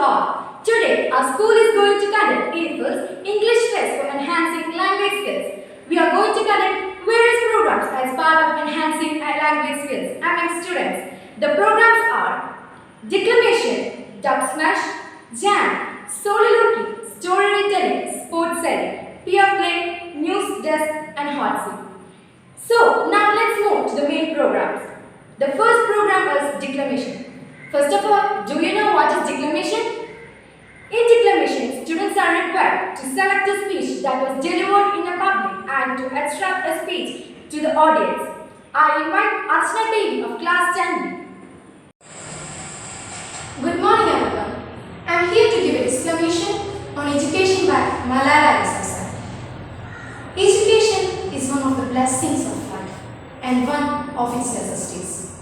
all. Today, our school is going to conduct EFFELS English Fest for enhancing language skills. We are going to conduct various programs as part of enhancing language skills among students. The programs are declamation, dub smash, jam, soliloquy, storytelling, sports selling, peer play, news desk, and hot seat. So, now let's move to the main programs. The first program is declamation. First of all, do you know what is declamation? In declamation, students are required to select a speech that was delivered in a public and to extract a speech to the audience. I invite Archana Devi of class 10B. Good morning everyone. I am here to give a declamation on education by Malala Yousafzai. Education is one of the blessings of life and one of its necessities.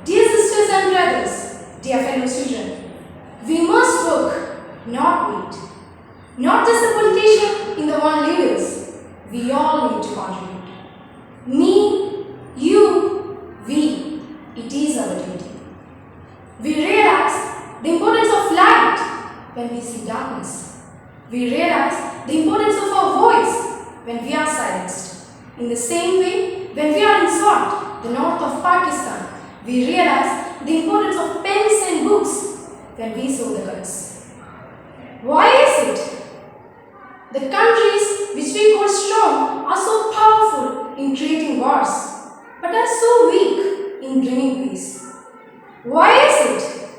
Dear sisters and brothers, dear fellow children, we must work, not wait. Not just the politician in the one leaders, we all need to contribute. Me, you, we, it is our duty. We realize the importance of light when we see darkness. We realize the importance of our voice when we are silenced. In the same way, when we are in Swat, the north of Pakistan, we realize the importance of pens and books when we sow the guts. Why is it? The countries which we call strong are so powerful in creating wars, but are so weak in bringing peace. Why is it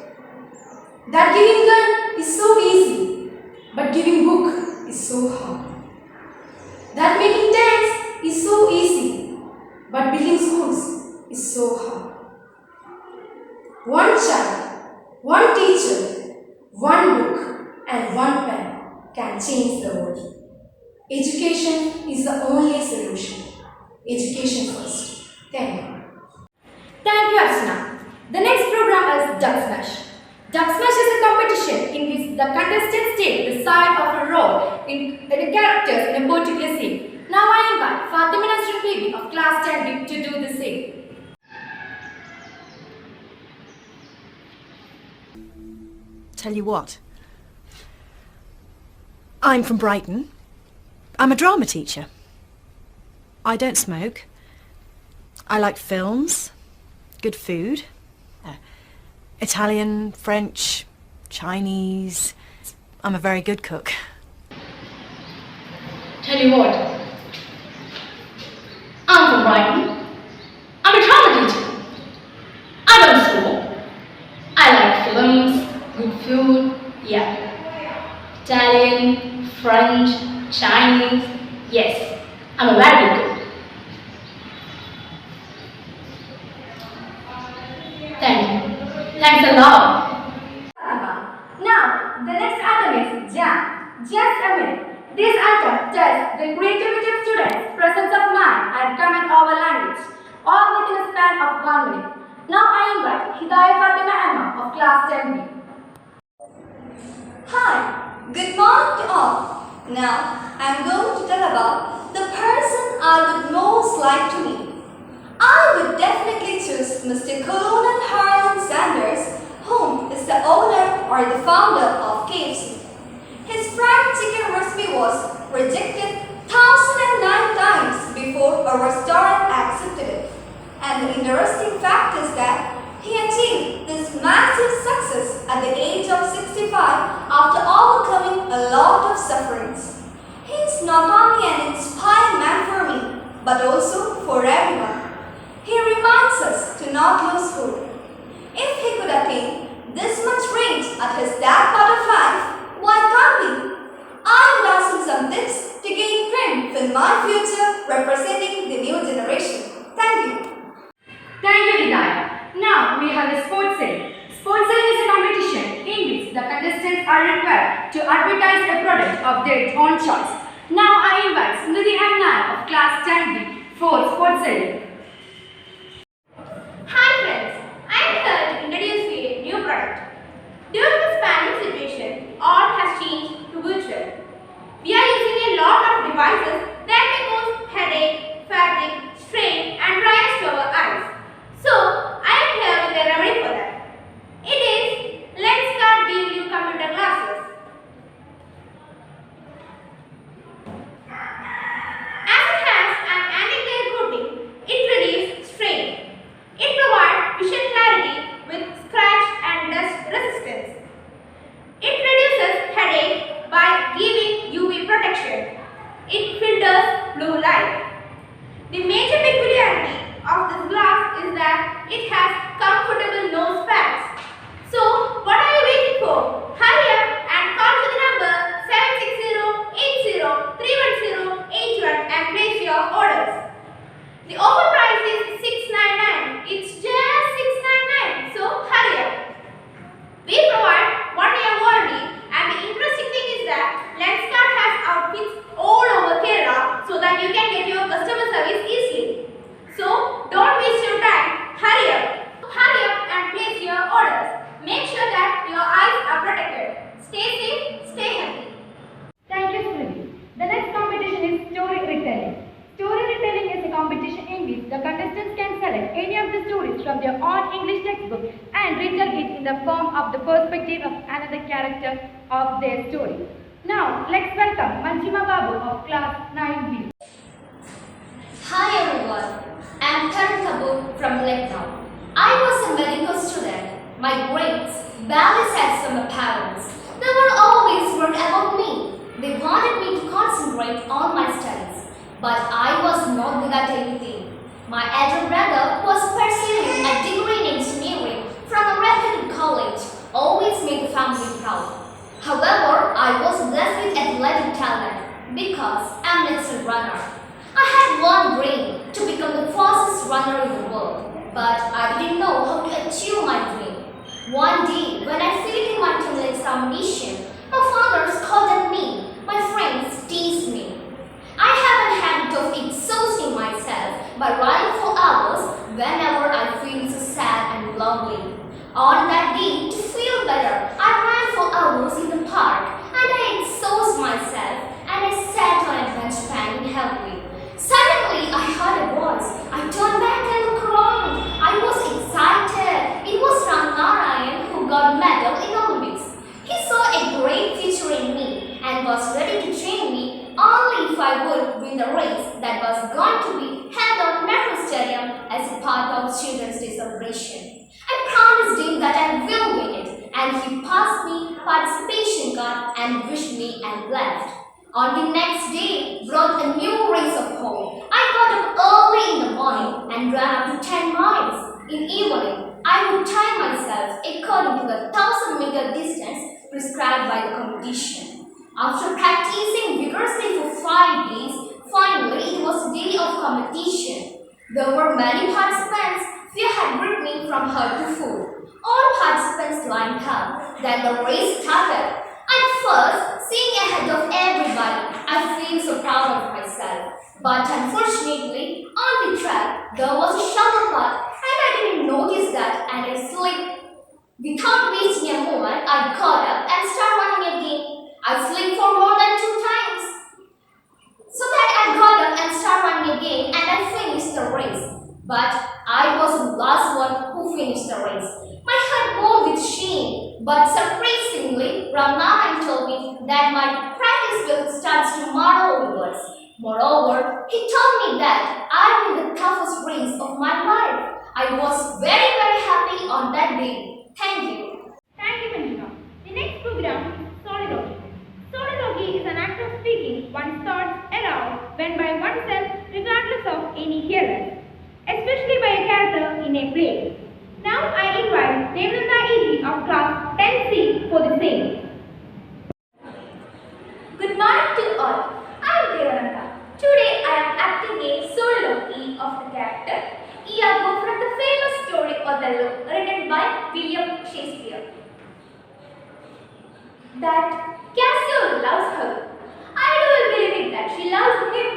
that giving gun is so easy, but giving book is so hard? That making tanks is so easy, but building schools is so hard. One child, one teacher, one book and one pen can change the world. Education is the only solution. Education first. Thank you. Thank you, Archana. The next program is Dub Smash. Dub Smash is a competition in which the contestants take the side of a role in the characters in a particular scene. Now I invite Fatima Nasrin Bibi of class 10B to do the same. Tell you what, I'm from Brighton. I'm a drama teacher. I don't smoke. I like films, good food, Italian, French, Chinese. I'm a very good cook. Tell you what, I'm from Brighton. I'm a drama teacher. I don't smoke. I like films, good food, yeah. Italian, French, Chinese, yes, I'm a very good cook. Thank you. Thanks a lot. Now, the next item is jam. Just a minute. This item tests the creativity of students, presence of mind, and command over language, all within a span of 1 minute. Now I invite Hidayah Fatima Emma of class 10B. Hi, good morning to all. Now I am going to tell about the person I would most like to meet. I would definitely choose Mr. Colonel Harlan Sanders, whom is the owner or the founder of KFC. His fried chicken recipe was rejected 1009 times before a restaurant accepted it. And the interesting fact is that he achieved this massive success at the age of 65 after overcoming a lot of sufferings. He is not only an inspiring man for me, but also for everyone. He reminds us to not lose hope. If he could attain this much range at his dark part of life, why can't we? I would ask him some tips to gain fame in my future representing the new generation. Thank you. Thank you, Hidayah. Now we have the sports selling. Sports selling is a competition in which the contestants are required to advertise a product of their own choice. Now I invite Smriti M. Nair of class 10B for sports selling. Hi friends, I am here to introduce you a new product. During this pandemic situation, all has changed to virtual. We are using a lot of devices that may cause headache, fatigue, strain and dryness to our eyes. So, I am here with a remedy for that. It is Lens Card Dual Computer Glass. and retell it in the form of the perspective of another character of their story. Now, let's welcome Manjima Babu of class 9B. Hi everyone, I am Karan Kapoor from Lucknow. I was a medical student. My grades barely set from my parents. They were always worried about me. They wanted me to concentrate on my studies. But I was not good at anything. My elder brother was pursuing a degree in engineering from a reputed college, always made the family proud. However, I was blessed with athletic talent because I'm a natural runner. I had one dream to become the fastest runner in the world, but I didn't know how to achieve my dream. One day, when I failed in my terminal examination, my father scolded at me. My friends teased me. I have a habit of exhausting myself by running for hours whenever I feel so sad and lonely. On that day, to feel better, I ran for hours in the park and I exhausted myself and I sat on a bench panting heavily. Suddenly, I heard a voice. I turned back and looked around. I was excited. It was Ram Narayan who got medal in Olympics. He saw a great future in me and was ready to train me only if I would win the race that was going to be held on Nehru Stadium as a part of Children's Day celebration. I promised him that I will win it, and he passed me participation card and wished me and left. On the next day, brought a new race of hope. I got up early in the morning and ran up to 10 miles. In evening, I would time myself according to the 1,000-meter distance prescribed by the competition. After practicing vigorously for 5 days, finally it was the day of competition. There were many participants. Fear had gripped me from head to foot. All participants lined up. Then the race started. At first, seeing ahead of everybody, I feel so proud of myself. But unfortunately, on the track, there was a shallow path and I didn't notice that and I slipped. Without wasting a moment, I got up and started running again. I slipped for more than 2 times. So that I got up and started running again and I finished the race. But I was the last one who finished the race. My heart burned with shame, but surprisingly, Ramnaran told me that my practice will start tomorrow onwards. Moreover, he told me that I won the toughest race of my life. I was very, very happy on that day. Thank you. Thank you, Manjima. The next program is Soliloquy. Soliloquy is an act of speaking one's thoughts aloud when by oneself regardless of any hearer, especially by a character in a play. Now I invite Devnanda E.G. of class 10C for the same. Good morning to all. I am Devnanda. Today I am acting a soliloquy of the character Iago from the famous story Othello written by William Shakespeare. That Cassio loves her. I do believe it that she loves him.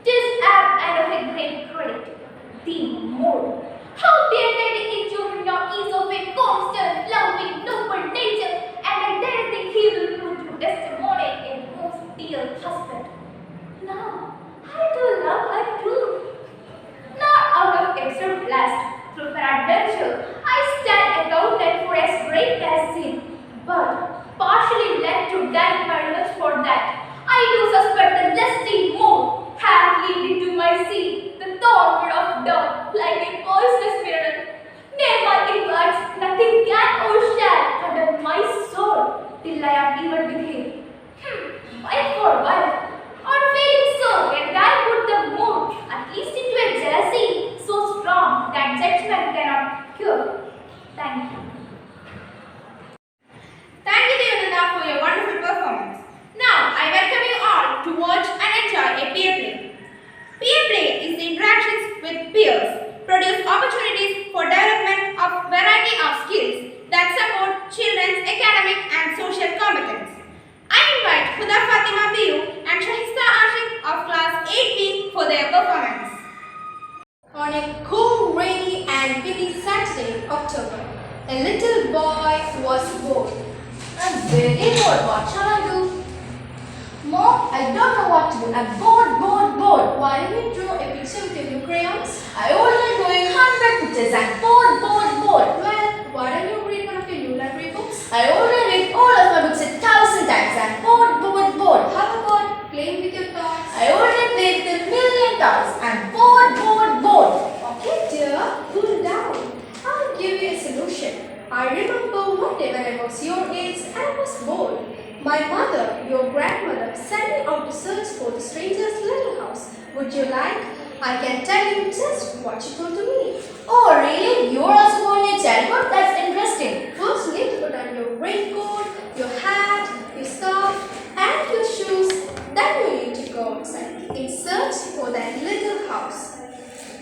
'Tis apt and of a great credit. The more. How dare they injure your ease of a constant, loving, noble nature, and I dare think he will prove to testimony a most dear husband. Now, I do love her too. Not out of extra blast, through peradventure, I stand accounted for as great as sin, but partially led to die my lust for that. I do suspect the lusty mood hath leaped into my seat, the thorn of dawn, like a poisonous mirror. Nay, my invites, nothing can or shall condemn my soul till I am even with him. Wife for wife, or failing so, can I put the mood at least into a jealousy so strong that judgment cannot cure. Thank you. Thank you, Devnanda, for your wonderful performance. Now I welcome you all to watch and enjoy a peer play. Peer play is the interactions with peers, produce opportunities for development of variety of skills that support children's academic and social competence. I invite Huda Fatima Biu and Shahista Ashik of class 8B for their performance. On a cool, rainy and windy Saturday, October, a little boy was bored. I'm very bored. What shall I do? Mom, I don't know what to do. I'm bored. Why don't you draw a picture with a few crayons? I already doing 100 pictures. I'm bored. Well, why don't you read one of your new library books? I already read all of my books 1,000 times. I'm bored. How about playing with your toys? I already played with a million toys. I'm bored. Okay, dear, cool down. I'll give you a solution. I remember one day when I was your age and I was bored. My mother, your grandmother, sent me out to search for the stranger's little house. Would you like? I can tell you just what she told to me. Oh, really? You're also going to your childhood? That's interesting. First, you need to put on your raincoat, your hat, your scarf, and your shoes. Then you need to go outside in search for that little house.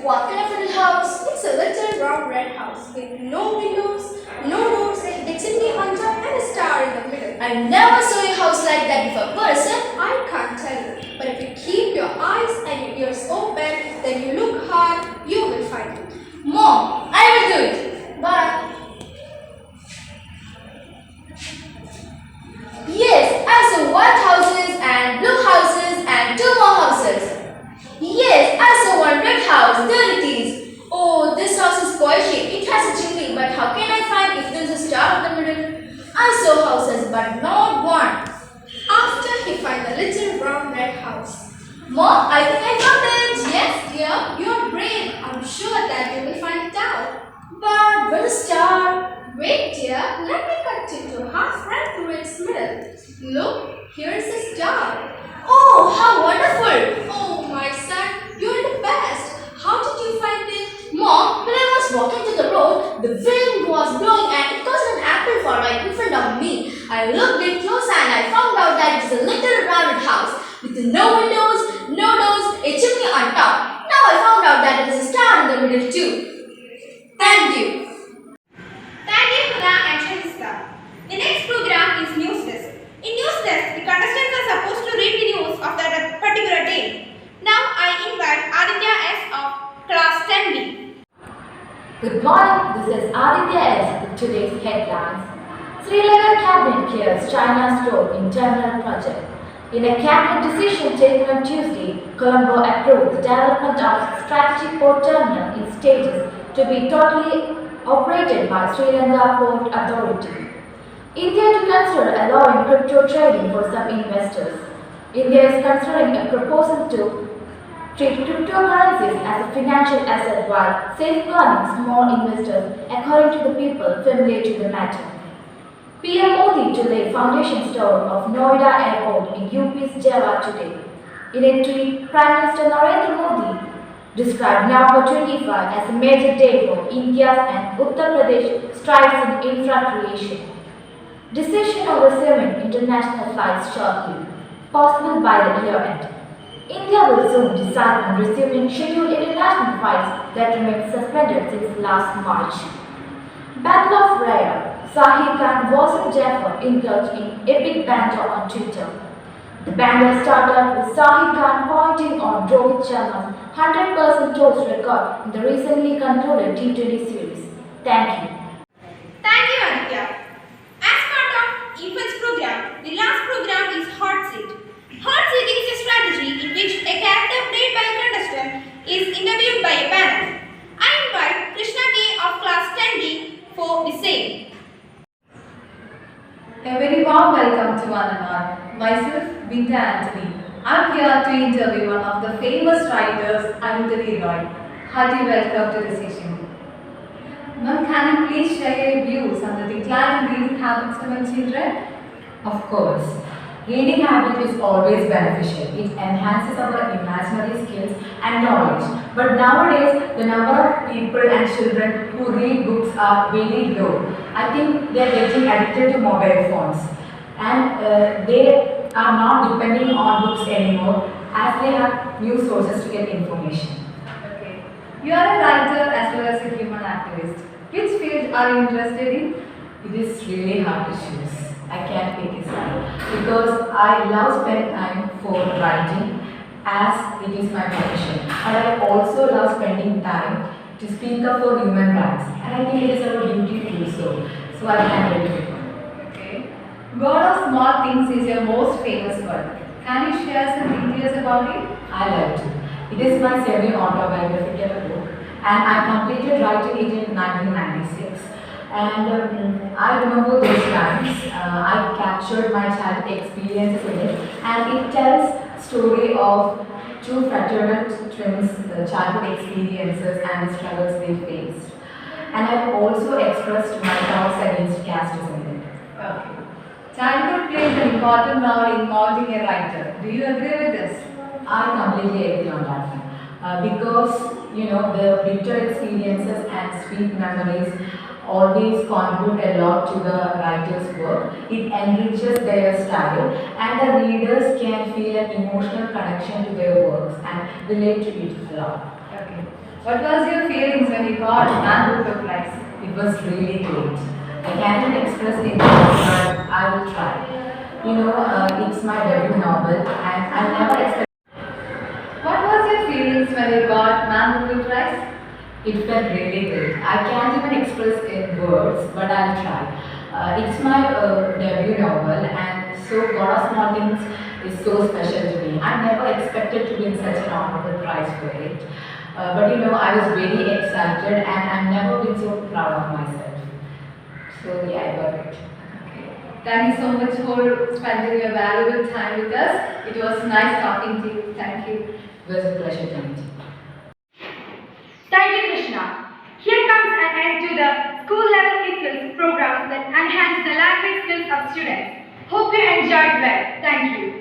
What kind of little house? It's a little round red house with no windows, no doors, a chimney on top, and a star in the middle. I never saw a house like that before. Person? I can't tell you, but if you keep your eyes and your ears open, then you look hard, you will find it. Mom, I will do it. Bye. Yes, I saw white houses and blue houses and 2 more houses. Yes, I saw one red house. There it is. Oh, this house is quite chic. It has a chimney, but how can I find if there is a star in the middle? I saw houses, but not one. After he find the little round red house. Mom, I think I found it. Yes, dear, you're brave. I'm sure that you will find it out. But where's the star? Wait, dear, let me cut it to half right through its middle. Look, here is the star. Oh, how wonderful. Oh, my son, you're the best. How did you find it? Mom, when I was walking to the road, the wind was blowing and it caused an apple fall right in front of me. I looked it closer and I found out that it's a little rounded house with no windows, no doors, a chimney on top. Now I found out that it is a star in the middle too. Thank you. Thank you, Huna and Shahista. The next program is News Desk. In News Desk, the contestants are supposed to read the news of that particular day. Now I invite Aditya S of class 10B. Good morning, this is Aditya S with today's headlines. Sri Lanka Cabinet clears China's role in terminal project. In a cabinet decision taken on Tuesday, Colombo approved the development of strategic port terminal in stages to be totally operated by Sri Lanka Port Authority. India to consider allowing crypto trading for some investors. India is considering a proposal to treat cryptocurrencies as a financial asset while safeguarding small investors, according to the people familiar to the matter. PM Modi to lay foundation stone of Noida Airport in UP's Java today. In a tweet, Prime Minister Narendra Modi described November 25 as a major day for India's and Uttar Pradesh strides in infra creation. Decision of resuming international flights shortly, possible by the year end. India will soon decide on resuming scheduled international flights that remained suspended since last March. Battle of Raya, Sahih Khan vs Jaffer indulged in epic banter on Twitter. The banter started with Sahih Khan pointing on Rohit Sharma's 100% toss record in the recently concluded T20 series. Thank you. Thank you, Aditya. As part of EFFELS program, the last program is Hot Seat. Hot Seating is a strategy in which a character played by a contestant is interviewed by a panel. I invite Krishna K of class 10B for the same. A very warm welcome to one and all. Myself, Binta Anthony. I'm here to interview one of the famous writers, Anutari Roy. Hearty welcome to the session. Ma'am, can you please share your views on the decline in reading habits among children? Of course. Reading habit is always beneficial. It enhances our imaginary skills and knowledge. But nowadays, the number of people and children who read books are very low. I think they are getting addicted to mobile phones. And they are not depending on books anymore as they have new sources to get information. Okay. You are a writer as well as a human activist. Which field are you interested in? It is really hard to choose. I can't pick a side because I love spend time for writing as it is my profession. And I also love spending time to speak up for human rights. And I think it is our duty to do so. So I can't really pick one. Okay. God of Small Things is your most famous work. Can you share some details about it? I like to. It is my semi-autobiographical book and I completed writing it in 1996. And I remember those times. I captured my childhood experiences in it, and it tells story of two fraternal twins' childhood experiences and the struggles they faced. And I've also expressed my thoughts against casteism in it. Okay. Childhood plays an important role in molding a writer. Do you agree with this? I completely agree on that one. Because the bitter experiences and sweet memories always contribute a lot to the writer's work. It enriches their style, and the readers can feel an emotional connection to their works and relate to it a lot. Okay. What was your feelings when you got Man Who Took Lives? It was really great. I can't even express it, but I will try. It's my debut novel, and I never expected. What was your feelings when you got Man Who Took Lives? It felt really great. I can't even express in words, but I'll try. It's my debut novel, and so God of Small Things is so special to me. I never expected to win such an honorable prize for it. But I was very excited, and I've never been so proud of myself. So yeah, I got it. Okay. Thank you so much for spending your valuable time with us. It was nice talking to you. Thank you. It was a pleasure to meet you. Thank you, Krishna. Here comes an end to the school level EFFELS programs that enhance the language skills of students. Hope you enjoyed well. Thank you.